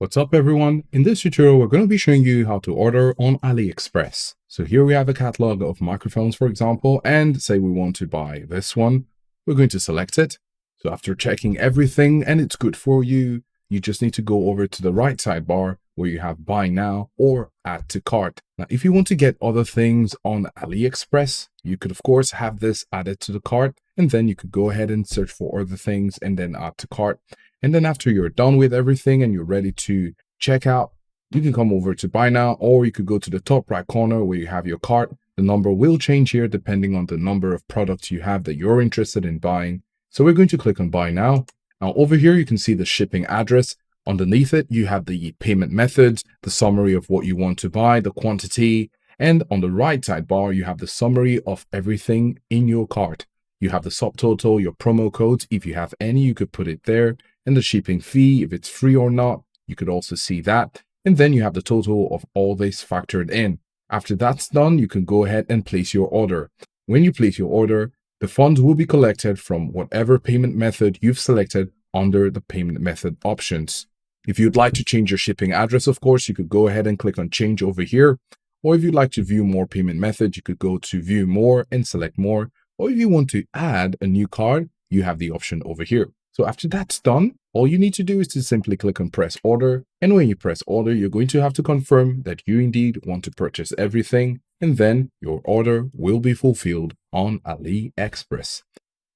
What's up everyone? In this tutorial, we're going to be showing you how to order on Aliexpress. So here we have a catalog of microphones, for example, and say we want to buy this one. We're going to select it. So after checking everything and it's good for you, you just need to go over to the right sidebar where you have buy now or add to cart. Now, if you want to get other things on Aliexpress, you could of course have this added to the cart, and then you could go ahead and search for other things and then add to cart. And then after you're done with everything and you're ready to check out, you can come over to buy now, or you could go to the top right corner where you have your cart. The number will change here depending on the number of products you have that you're interested in buying. So we're going to click on buy now. Now over here, you can see the shipping address. Underneath it, you have the payment methods, the summary of what you want to buy, the quantity, and on the right sidebar, you have the summary of everything in your cart. You have the subtotal, your promo codes. If you have any, you could put it there. And the shipping fee, if it's free or not, you could also see that. And then you have the total of all this factored in. After that's done, you can go ahead and place your order. When you place your order, the funds will be collected from whatever payment method you've selected under the payment method options. If you'd like to change your shipping address, of course, you could go ahead and click on change over here. Or if you'd like to view more payment methods, you could go to view more and select more. Or if you want to add a new card, you have the option over here. So after that's done, all you need to do is to simply click on press order. And when you press order, you're going to have to confirm that you indeed want to purchase everything. And then your order will be fulfilled on Aliexpress.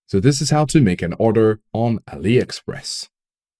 So this is how to make an order on Aliexpress.